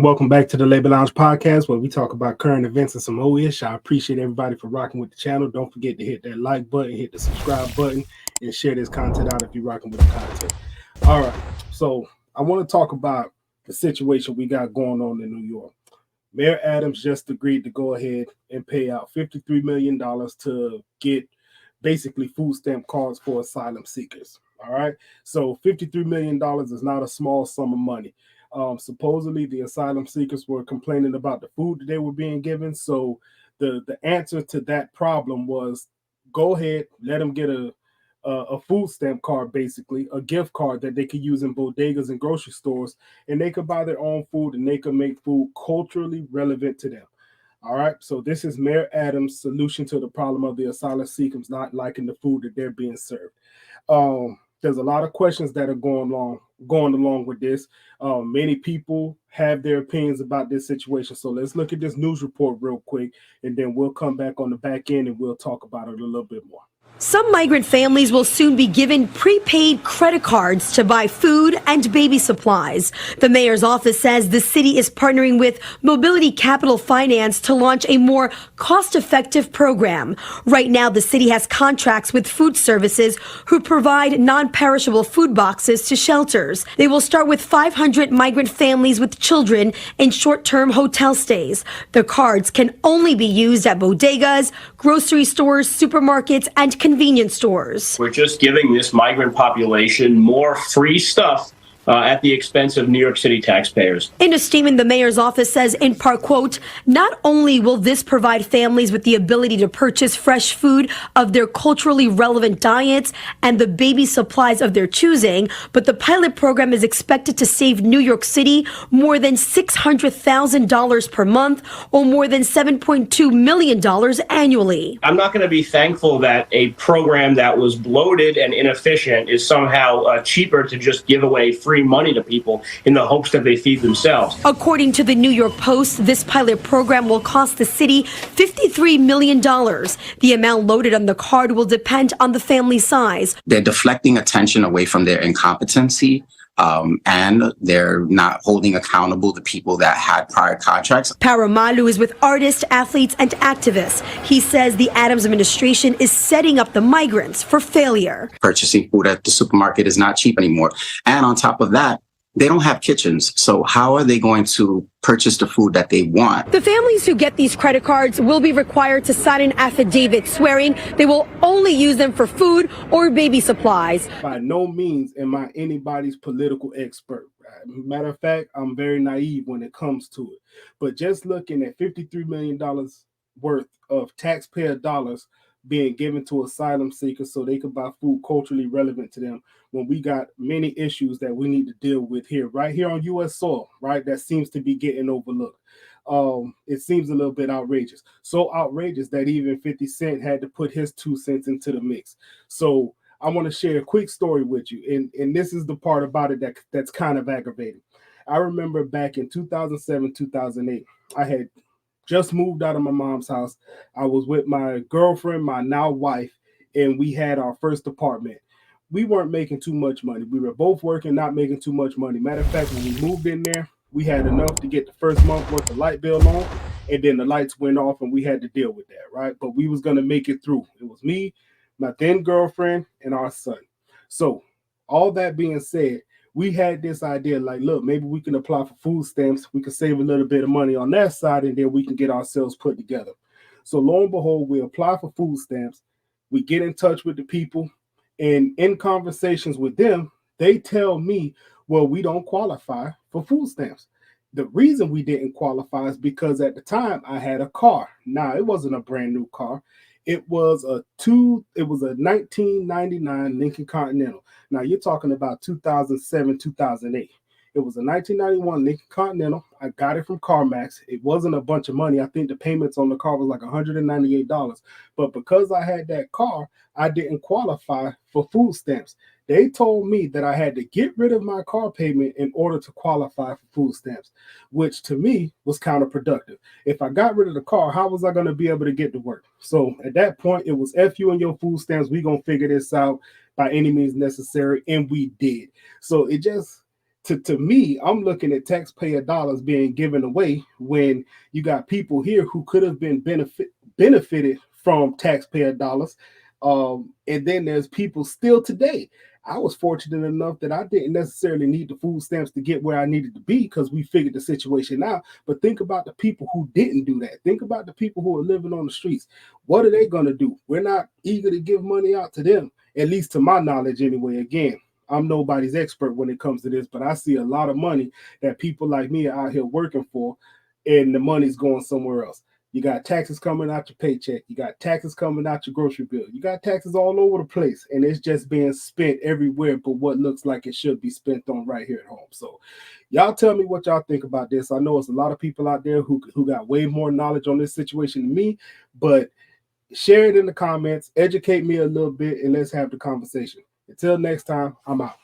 Welcome back to the Labor Lounge podcast, where we talk about current events and some old ish. I appreciate everybody for rocking with the channel. Don't forget to hit that like button, hit the subscribe button, and share this content out if you're rocking with the content. All right, so I want to talk about the situation we got going on in New York. Mayor Adams just agreed to go ahead and pay out $53 million to get basically food stamp cards for asylum seekers. All right, so $53 million is not a small sum of money. Supposedly, the asylum seekers were complaining about the food that they were being given. So the answer to that problem was go ahead, let them get a food stamp card, basically a gift card that they could use in bodegas and grocery stores, and they could buy their own food and they could make food culturally relevant to them. All right, so this is Mayor Adams' solution to the problem of the asylum seekers not liking the food that they're being served. There's a lot of questions that are going along with this. Many people have their opinions about this situation. So let's look at this news report real quick, and then we'll come back on the back end and we'll talk about it a little bit more. Some migrant families will soon be given prepaid credit cards to buy food and baby supplies. The mayor's office says the city is partnering with Mobility Capital Finance to launch a more cost-effective program. Right now, the city has contracts with food services who provide non-perishable food boxes to shelters. They will start with 500 migrant families with children in short-term hotel stays. The cards can only be used at bodegas, grocery stores, supermarkets, and convenience stores. We're just giving this migrant population more free stuff at the expense of New York City taxpayers. In a statement, the mayor's office says, in part, quote, not only will this provide families with the ability to purchase fresh food of their culturally relevant diets and the baby supplies of their choosing, but the pilot program is expected to save New York City more than $600,000 per month or more than $7.2 million annually. I'm not going to be thankful that a program that was bloated and inefficient is somehow cheaper to just give away free money to people in the hopes that they feed themselves. According to the New York Post, this pilot program will cost the city $53 million. The amount loaded on the card will depend on the family size. They're deflecting attention away from their incompetency. And they're not holding accountable the people that had prior contracts. Paramalu is with artists, athletes, and activists. He says the Adams administration is setting up the migrants for failure. Purchasing food at the supermarket is not cheap anymore. And on top of that, they don't have kitchens. So how are they going to purchase the food that they want? The families who get these credit cards will be required to sign an affidavit swearing they will only use them for food or baby supplies. By no means am I anybody's political expert. Matter of fact, I'm very naive when it comes to it. But just looking at $53 million worth of taxpayer dollars being given to asylum seekers so they could buy food culturally relevant to them, when we got many issues that we need to deal with here, right here on U.S. soil, right, that seems to be getting overlooked. It seems a little bit outrageous. So outrageous that even 50 Cent had to put his 2 cents into the mix. So I want to share a quick story with you. And this is the part about it that's kind of aggravating. I remember back in 2007, 2008, I had just moved out of my mom's house. I was with my girlfriend, my now wife, and we had our first apartment. We weren't making too much money. We were both working, not making too much money. Matter of fact, when we moved in there, we had enough to get the first month worth of light bill on, and then the lights went off and we had to deal with that, right? But we was going to make it through. It was me, my then girlfriend, and our son. So all that being said, we had this idea like, look, maybe we can apply for food stamps. We can save a little bit of money on that side, and then we can get ourselves put together. So lo and behold, we apply for food stamps. We get in touch with the people, and in conversations with them, they tell me, well, we don't qualify for food stamps. The reason we didn't qualify is because at the time I had a car. Now, it wasn't a brand new car. It was a 1999 Lincoln Continental. Now you're talking about 2007, 2008. It was a 1991 Lincoln Continental. I got it from CarMax. It wasn't a bunch of money. I think the payments on the car was like $198. But because I had that car, I didn't qualify for food stamps. They told me that I had to get rid of my car payment in order to qualify for food stamps, which to me was counterproductive. If I got rid of the car, how was I going to be able to get to work? So at that point, it was F you and your food stamps. We're going to figure this out by any means necessary. And we did. So it just, to me, I'm looking at taxpayer dollars being given away when you got people here who could have been benefited from taxpayer dollars. And then there's people still today. I was fortunate enough that I didn't necessarily need the food stamps to get where I needed to be because we figured the situation out. But think about the people who didn't do that. Think about the people who are living on the streets. What are they going to do? We're not eager to give money out to them, at least to my knowledge anyway. Again, I'm nobody's expert when it comes to this, but I see a lot of money that people like me are out here working for, and the money's going somewhere else. You got taxes coming out your paycheck. You got taxes coming out your grocery bill. You got taxes all over the place, and it's just being spent everywhere but what looks like it should be spent on right here at home. So y'all tell me what y'all think about this. I know it's a lot of people out there who got way more knowledge on this situation than me, but share it in the comments, educate me a little bit, and let's have the conversation. Until next time, I'm out.